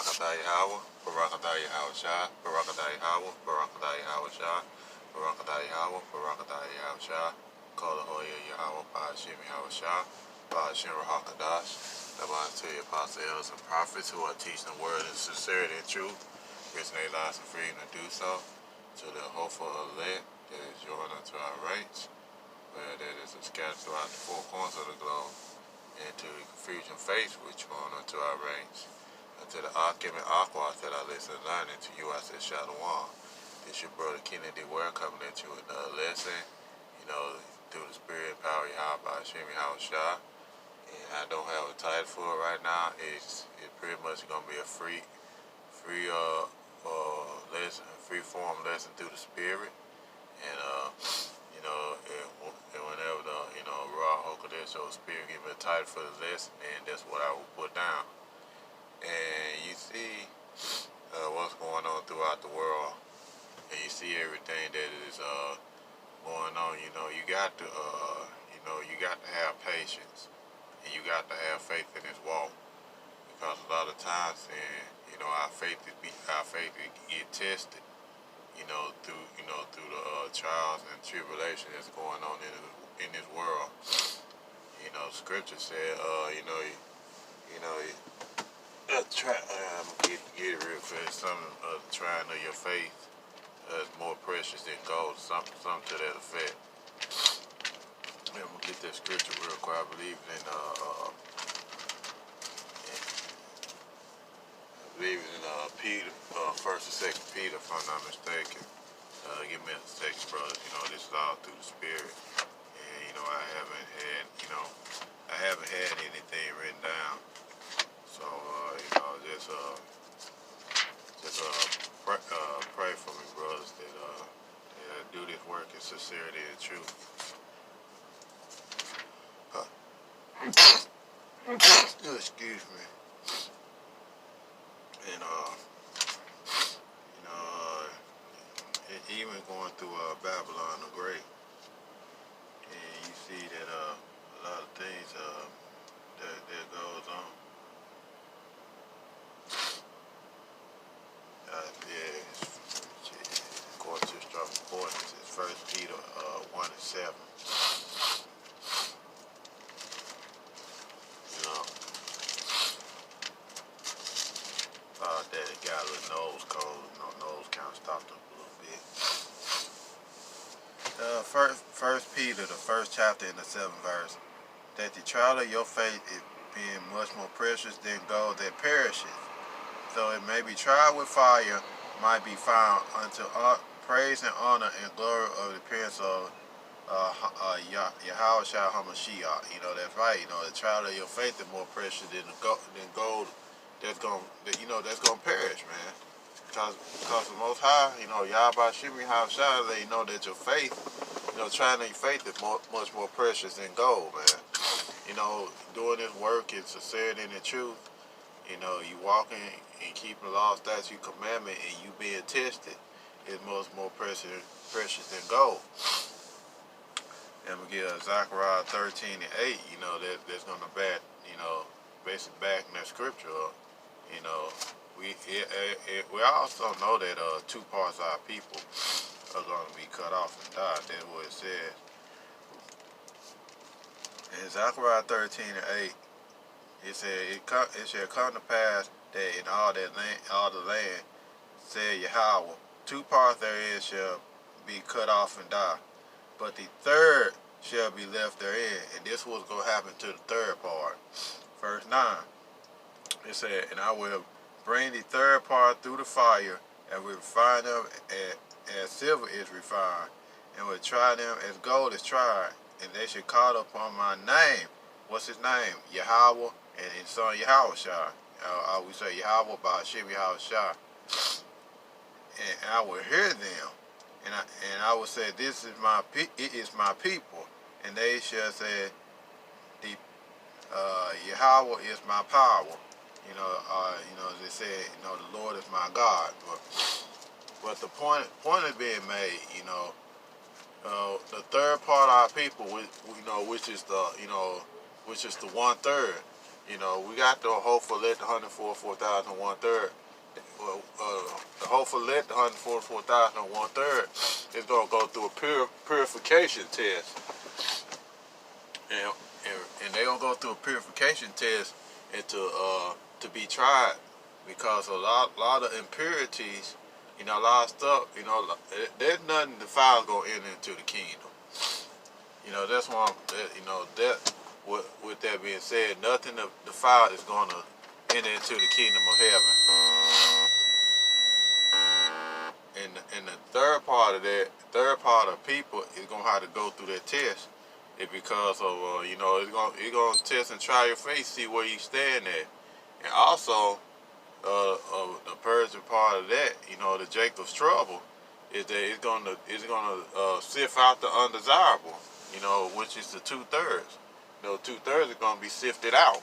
Barakatah Yahweh, Barakatah Yahweh Shah, Barakatah Yahweh, Barakatah Yahweh Shah, Barakatah Yahweh, Barakatah Yahweh Shah, Kola Hoya Yahweh, Ba'ashim Yahweh Shah, Ba'ashim Rahakadash, the to your apostles and prophets who are teaching the word in sincerity and truth, risking their lives and freedom to do so, to the hopeful elect that is joined unto our ranks, where that is scattered throughout the four corners of the globe, and to the confusion faith which joined unto our ranks, and to the Akim and Aqua that I listen and learning to you I said Shalom. This your brother Kennedy Ware coming at you with another lesson, through the spirit and power of Yahweh by Hashem Yahweh Shah. And I don't have a title for it right now. It's pretty much gonna be a free lesson, free form lesson through the spirit. And and whenever the Raw Hokadesh or spirit give me a title for the lesson, and that's what I will put down. And you see what's going on throughout the world, and you see everything that is going on. You got to have patience, and you got to have faith in this walk, because a lot of times, and our faith get tested, through the trials and tribulation that's going on in this world. Scripture said, get it real quick. Some trying of your faith is more precious than gold. Something to that effect. I'm gonna get that scripture real quick. I believe in Peter, First and Second Peter, if I'm not mistaken. Give me a second, brothers. This is all through the spirit, and I haven't had anything written down. So pray for me, brothers, that do this work in sincerity and truth. Excuse me. And even going through Babylon the Great, and you see that a lot of things that goes on. According to strong concordance, it's 1 Peter 1:7. That it got a little nose cold. Nose kind of stopped up a little bit. First Peter, the first chapter in the 7th verse, that the trial of your faith is being much more precious than gold that perishes, though it may be tried with fire, might be found unto praise and honor and glory of the appearance of Yahweh Shah HaMashiach. That's right. The trial of your faith is more precious than gold that's gonna perish, man. Because the Most High, Yahweh Shimmy Shah, they know that your faith, trying your faith is much more precious than gold, man. Doing this work in sincerity and in truth, you walking and keeping the law, statute, commandment, and you being tested is much more precious than gold. And we get Zechariah 13:8, that's gonna back, basically backing that scripture up. We also know that 2 parts of our people are going to be cut off and die. That's what it says. In Zechariah 13:8, it said, it shall come to pass that in all the land, said Yahweh, 2 parts therein shall be cut off and die, but the third shall be left therein. And this was going to happen to the third part. Verse 9, it said, and I will bring the third part through the fire, and will refine them as silver is refined, and will try them as gold is tried, and they shall call upon my name. What's his name? Yahweh, and his son Yahweh Shah. We say Yahweh by Hashem Yahweh Shah. And I will hear them, and I will say, it is my people, and they shall say, Yahweh is my power. As they said, the Lord is my God. But the point is being made, the third part of our people, which is the 1/3, You know, we got the hopeful let the 144,001 the hopeful let the 144,001 is gonna go through a purification test, and they're gonna go through a purification test and to be tried, because a lot of impurities, you know, a lot of stuff, you know, there's nothing defiled gonna enter into the kingdom. You know, that's why you know that. With that being said, nothing defiled is gonna enter into the kingdom of heaven. And the third part of people is gonna have to go through that test. It's because of you know, it's gonna test and try your faith, see where you stand at, and also the Persian part of that, you know, the Jacob's trouble, is that it's gonna sift out the undesirable, you know, which is the 2/3. You know, 2/3 are gonna be sifted out,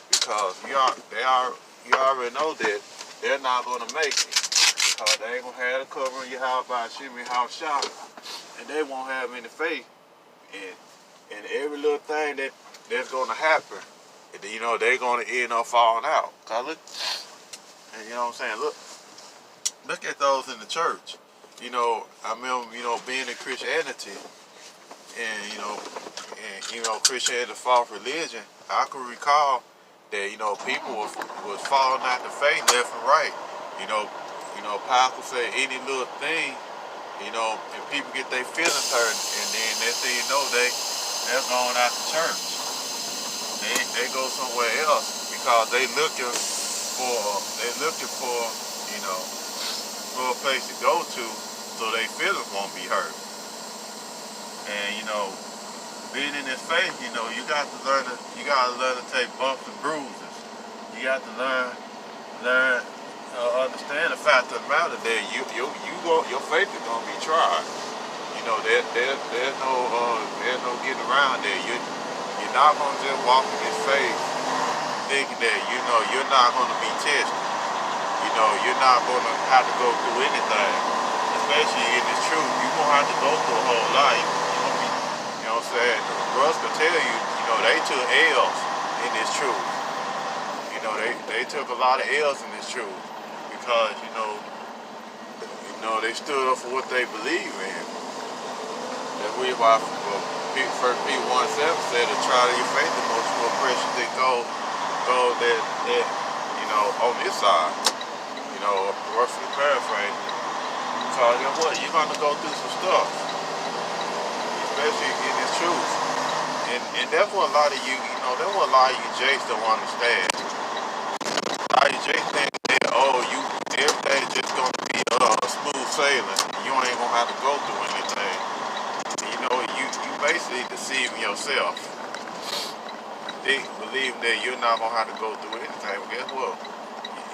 because you already know that they're not gonna make it, because they ain't gonna have the covering your house by Shimmy house shop, and they won't have any faith in every little thing that's gonna happen. You know, they're gonna end up falling out. Cause look, and you know what I'm saying? Look at those in the church. You know, I remember, you know, being in Christianity, and you know, Christianity, false religion. I can recall that, you know, people was falling out the faith left and right. You know, Pastor said any little thing, you know, and people get their feelings hurt, and then next thing you know, they're going out the church. They go somewhere else, because they looking for, you know, for a place to go to, so their feelings won't be hurt. And, you know, being in this faith, you know, you gotta learn to take bumps and bruises. You got to understand the fact of the matter that your faith is gonna be tried. You know, there's no getting around there. You're not gonna just walk in this faith thinking that, you know, you're not gonna be tested. You know, you're not gonna have to go through anything, especially in this truth. You're gonna have to go through a whole life. You know what I'm saying? Russ can tell you, you know, they took L's in this truth. You know, they took a lot of L's in this truth, because, you know, they stood up for what they believe in. That's why 1 Peter 1:7 said, the trial of your faith is much more precious than gold that you know, on this side. You know, roughly paraphrase. Because you know what, you're gonna go through some stuff, especially in this truth. And that's what a lot of you, you know, that's what a lot of you Jakes don't understand. A lot of you Jakes think that, oh, everything's just gonna be smooth sailing. You ain't gonna have to go through anything. You know, you basically deceiving yourself. Believe that you're not gonna have to go through anything. But guess what?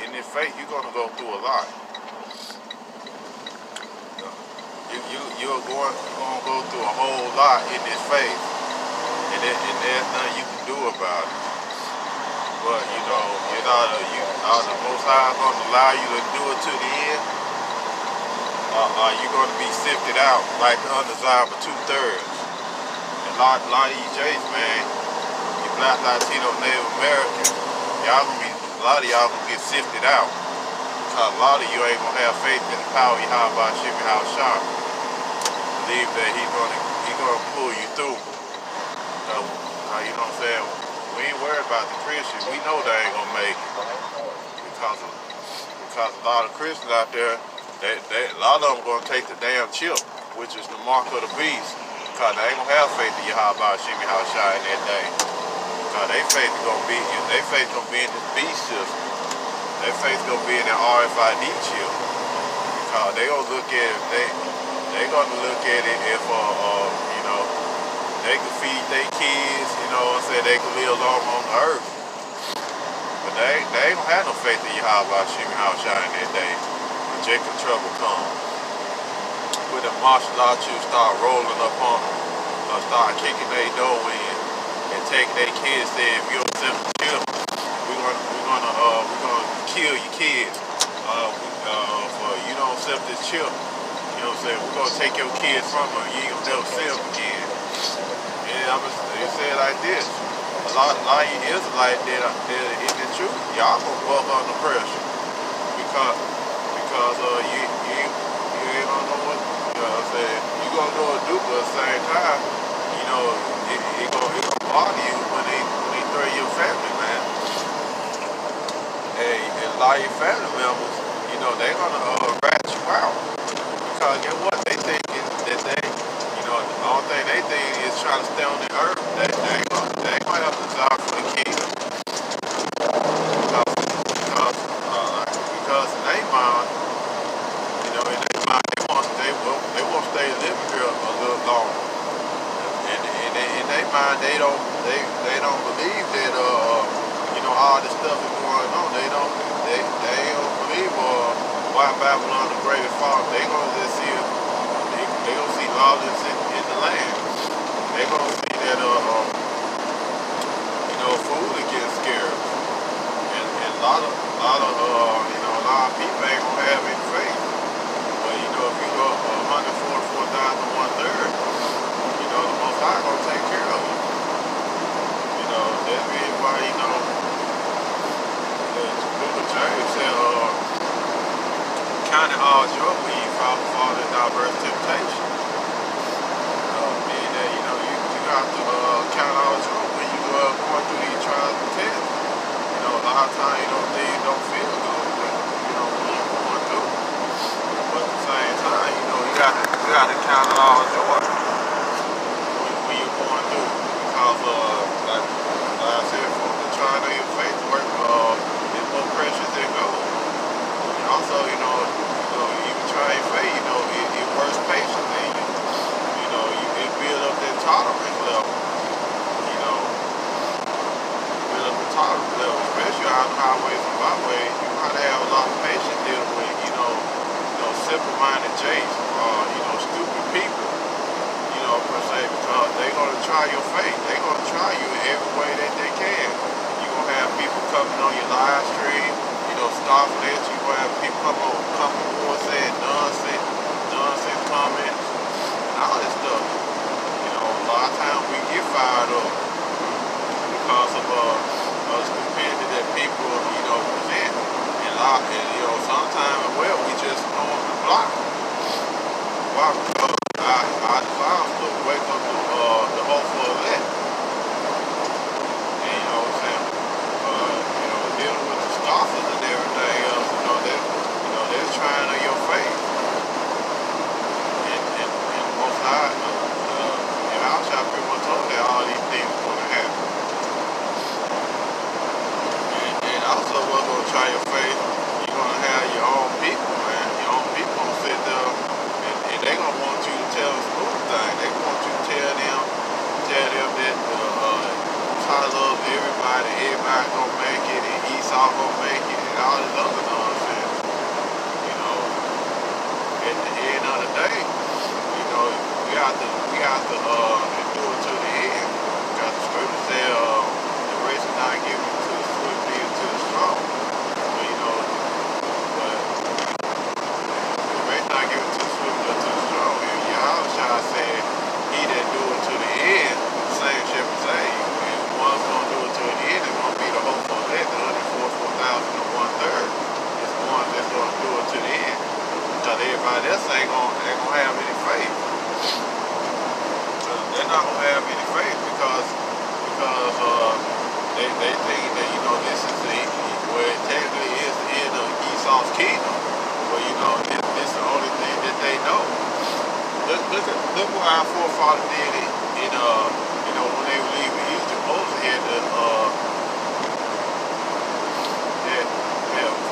In this faith, you're gonna go through a lot. You're gonna go through a whole lot in this faith, and there's nothing you can do about it. But you know, the Most High gonna allow you to do it to the end. You're gonna be sifted out like the undesirable 2/3. And a lot of you Jays, man, you Black, Latino, Native American, a lot of y'all gonna get sifted out, because a lot of you ain't gonna have faith in the power of Yahweh Shimmy House Shop. Believe that he's gonna pull you through. You know what I'm saying? We ain't worried about the Christians. We know they ain't gonna make it, because a lot of Christians out there, a lot of them gonna take the damn chip, which is the mark of the beast, because they ain't gonna have faith in Yahweh Shimmy House Shop in that day. Because their faith gonna be in this beast system. Their faith gonna be in the RFID chip. Because they gonna look at it, they gonna look at it if you know, they can feed their kids, you know what I'm saying, they can live long on the earth. But they ain't gonna have no faith in Yahweh Shimmy House Shop in that day when Jacob trouble comes. When the martial arts start rolling up on them, start kicking their door in and taking their kids, say, if you don't accept the chip, we're gonna kill your kids. For you don't accept this chip, you know what I'm saying, we're gonna take your kids from them, you ain't gonna never see them again. And they say it like this. lot of you Israelites that in the truth, y'all gonna buck under pressure because you ain't gonna know what I'm saying. You gonna know what to do, but at the same time, you know it gonna bother you when they threaten your family, man. And a lot of your family members, they gonna rat you out because get what they thinking that the only thing they think is trying to stay on the earth. They ain't gonna have to desire for the kingdom because in their mind, they want to stay living here a little longer. And in their mind, they don't believe that all this stuff is going on. They don't believe why Babylon the Great is falling. They gonna just see it. They gonna see lawlessness in the land. They gonna see that food is getting scarce, and a lot of people ain't gonna have any faith. But if you go 144,000 1/3, the Most High gonna take care of you. That's the reason why the book of James said, count it all joy when you fall in diverse temptation. Meaning that you have to count all joy when you going through these trials and tests. A lot of times things don't feel good when you're going through. But at the same time, you got to count it all joy when you're going through, because like I said, for the trying of your faith work is more precious than gold. And also, even trying your faith, it works patience in you. It build up that tolerance level. Build up the tolerance level, especially on highways and byways. You gotta have a lot of patience dealing with, simple-minded jakes or, stupid people, per se, because they're gonna try your faith. They're gonna try you in every way that they can. You're gonna have people coming on your live stream, scoffing at you. You're gonna have people coming on saying nonsense comments, and all this stuff. A lot of times we get fired up because of stupidity that people, present. And sometimes, we just on the block. Why? Because our desire to wake up the hopeful elect. And what I'm saying? Dealing with the scoffers and everything else, they're trying on your faith. And most high, and our shop pretty much told that all these things are going to happen. And also, what's going to try your faith, you're going to have your own people, man. Your own people going to sit there, and they're going to want you to tell them smooth thing. They want you to tell them that I love everybody going to make it, and Esau going to make it, and all this other nonsense. At the end of the day, we have to endure to the end. Because the scripture said, the race is not given to the swift, neither to the strong. But the race not given to the swift, nor to the strong. And Yahushua said, he that do it to the end, the same shall be saved. And one's going to do it to the end, it's going to be the hopeful elect, the 144,000 1/3. It's the ones that's going to do it to the end. Because everybody else ain't gonna have any faith. They're not gonna have any faith because they think that this is where it technically is the end of Esau's kingdom. But this is the only thing that they know. Look what our forefathers did when they were leaving Egypt. Moses had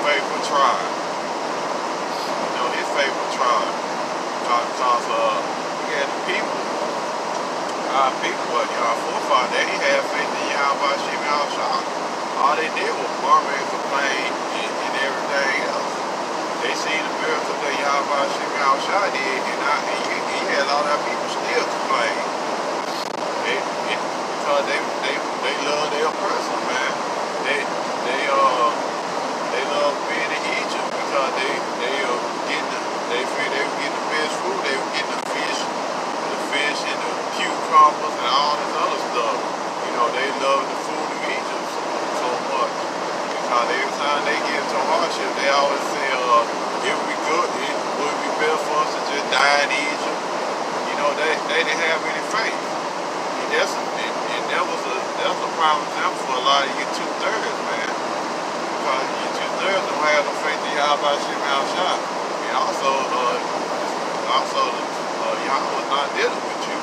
favorite tribe. His favorite tribe. Because we had the people, our people, our forefathers, they didn't have faith in Yahweh Shem Yahushua. All they did was murmur and complain and everything else. They seen the miracle that Yahweh Shem Yahushua did, and he had a lot of people still complain. Because they love their person, man. They love being in Egypt because they feel they were getting the best food. They were getting the fish and the cucumbers and all this other stuff. They love the when they get into hardship, they always say, it would be good, it would be better for us to just die in Egypt. You know, they didn't have any faith. And that was a prime example for a lot of you two-thirds, man. Because you two-thirds don't have no faith in Yahweh Shem Shah. And also, Yahweh was not dealing with you.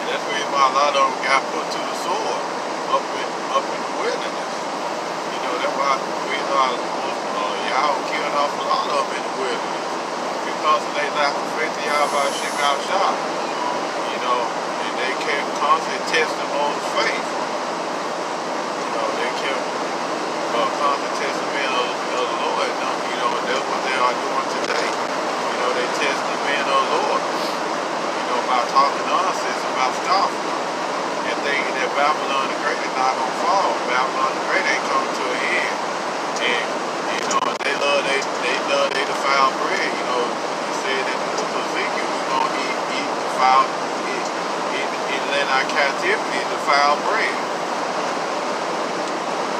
And that's the reason why a lot of them got put to the sword up in the wilderness. You know, that's why Yahweh killed off a lot of them in the wilderness. Because of their lack of faith in Yahweh Shem Shah. You know, and they kept constantly testing Moses' faith. You know, they kept constantly testing men of the Lord. You know, and that's what they are doing today. You know, they test the men of the Lord. You know, by talking nonsense about scoffing. And thinking that Babylon the Great is not gonna fall. Babylon the Great ain't coming to an end. And you know, they love they defiled bread. You know, he said in the book of Ezekiel, we're gonna eat defiled in our captivity, defiled bread.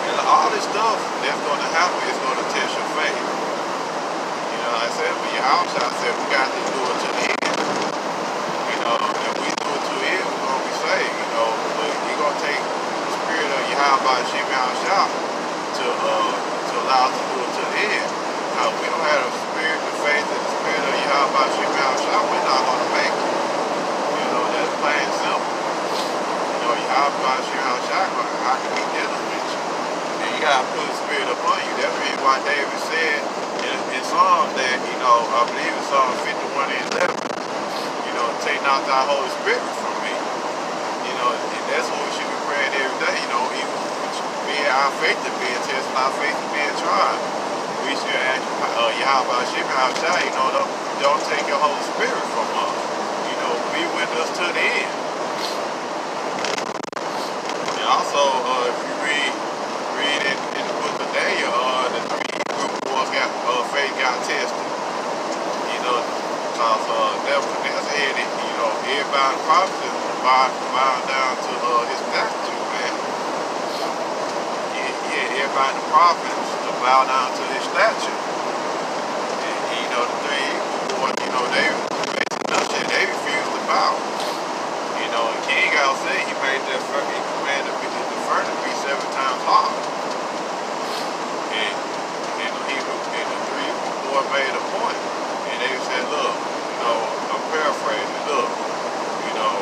And all this stuff that's gonna happen is gonna test your faith. You know, like I said, but Yahweh said we got to do it to the end. You know, if we do it to the end, we're gonna be saved. You know, but we're gonna take the spirit of Yahweh Shem Shah to allow us to do it to the end. Now, if we don't have the spirit, the faith, and the spirit of Yahweh Shem Shah, we're not gonna make it. You know, that's plain and simple. You know, Yahweh Shem Shah, how can we deal with you? And you gotta put the spirit upon you. That's the reason why David said in Psalm that, you know, I believe it's Psalm 51 and 11, you know, take not thy Holy Spirit from me. You know, and that's what we should be praying every day, you know, even being our faith to being tested, our faith to being tried. We should ask Yahweh Shem Shah, you know, don't take your Holy Spirit from us. You know, be with us to the end. And also, if you read in the book of Daniel, the three group boys faith got tested. You know, because Nebuchadnezzar had it, you know, everybody probably bowing down to his statue, man. Yeah, everybody in the prophets to bow down to his statue. And you know, the three boys, you know, they refused to bow. You know, and King Al said he commanded the furnace be 7 times hot. And the three boys made a point. And they said, look, you know, I'm paraphrasing, look, you know,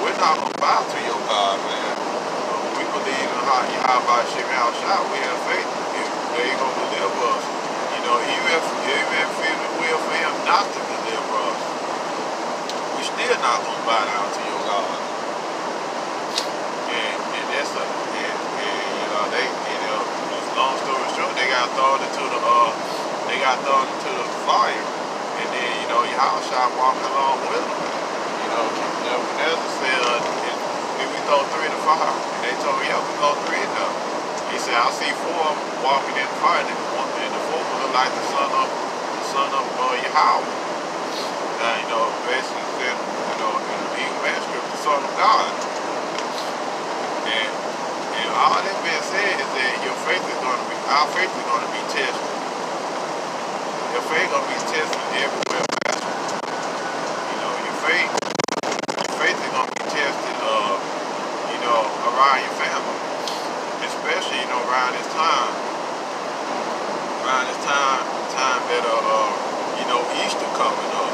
we're not gonna bow to your God, man. We believe in Yahweh Shem Shah. We have faith that he's gonna deliver us. You know, even if it will for him not to deliver us, we still not gonna bow down to your God. And that's you know, long story short, they got thrown into the fire. And then, you know, Yahweh walking along with them. You know, Nebuchadnezzar said, we throw 3 in the fire. And they told me, yeah, we throw 3 in there. He said, I see 4 of them walking in the fire, and the 4th one look like the son of Yahweh. Now, you know, basically said, you know, in the Hebrew manuscript, the Son of God. And all that being said is that our faith is gonna be tested. Your faith gonna be tested everywhere. You know, your faith is gonna be tested, you know, around your family. Especially, you know, around this time that you know, Easter coming up.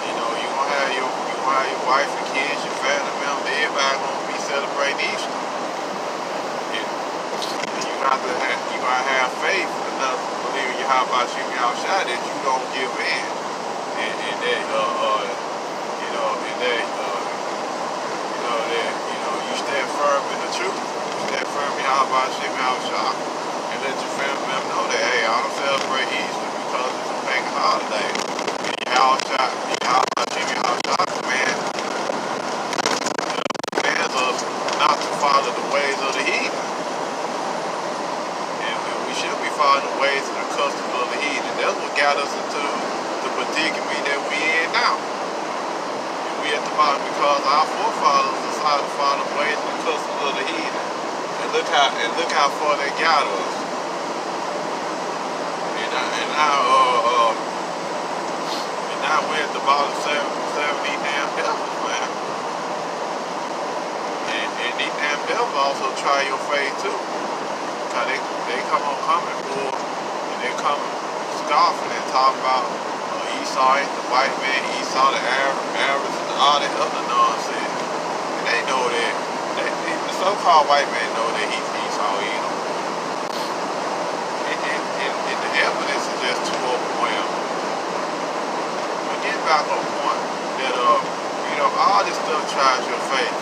You know, you gonna have your wife and kids, your family members, everybody gonna be celebrating Easter. And you gotta have faith enough to believe in Yahweh Shem Shah that you don't give in. And that you stand firm in the truth. You stand firm in Yahweh Shem Shah. And let your family members know that, hey, I don't celebrate Easter because it's a pagan holiday. And Yahweh Shem Shah commands us not to follow the ways of the heathen. And we should be following the ways and the customs of the heathen. That's what got us into the predicament that we in now. And we at the bottom because our forefathers decided to follow the ways and the customs of the heathen. And look how far they got us. And now we're at the bottom 70 damn devils, man. And these damn devils also try your faith too. Cause they come on coming for, and they come scoffing and talk about Esau ain't the white man, Esau the Arabs, and all that other nonsense. And they know that. The so-called white man know that he's Esau either. And the evidence is just too overwhelming. But getting back on point that all this stuff tries your faith,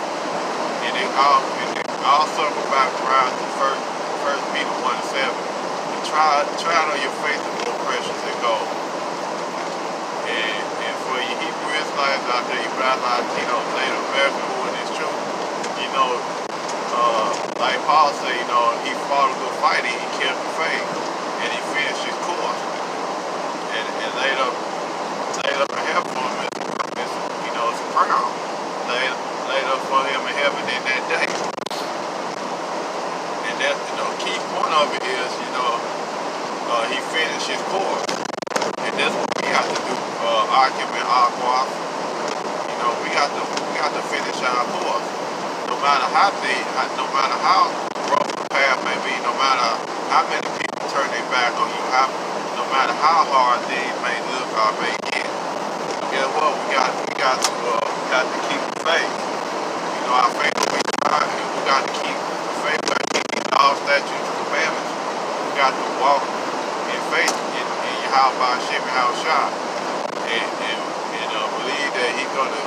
and it all circle back around to First Peter 1:7. And try on your faith is more precious than gold. And for you Hebrew Israelites out there, you black Latino, Native American who in this truth, like Paul said, he fought a good fight, he kept the faith, and he finished his course. And laid up in heaven for him, it's a crown. Laid up for him in heaven in that day. And that, key point of it is, he finished his course. And that's what we have to do, argument aqua. We got to finish our course. No matter how rough the path may be, no matter how many people turn their back on you, no matter how hard things may look or may get, guess what? We got to keep the faith. Our faith will be tried, and we got to keep the faith. We got to keep these laws, statutes, and commandments. We got to walk in faith in Yahweh Hashem Yahushua, and believe that He's gonna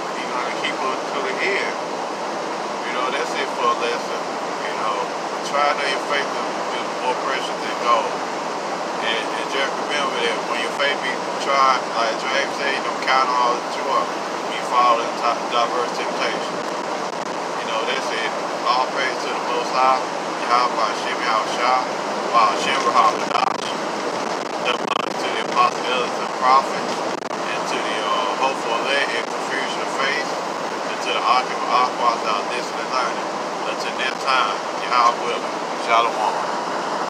keep us to the end. That's it for a lesson. Try to know your faith is more precious than gold. And just remember that when your faith be tried, like James said, count on all the joy when you fall into diverse temptation. That's it. All praise to the Most High, Yahweh Hashem Yahushua, Hashem Rahamadah. To the apostles, elders, and prophets, and to the hopeful elect and confusion of faith, and to the occupant aquas out listening and learning. Until next time, Yahweh willing. Shalom.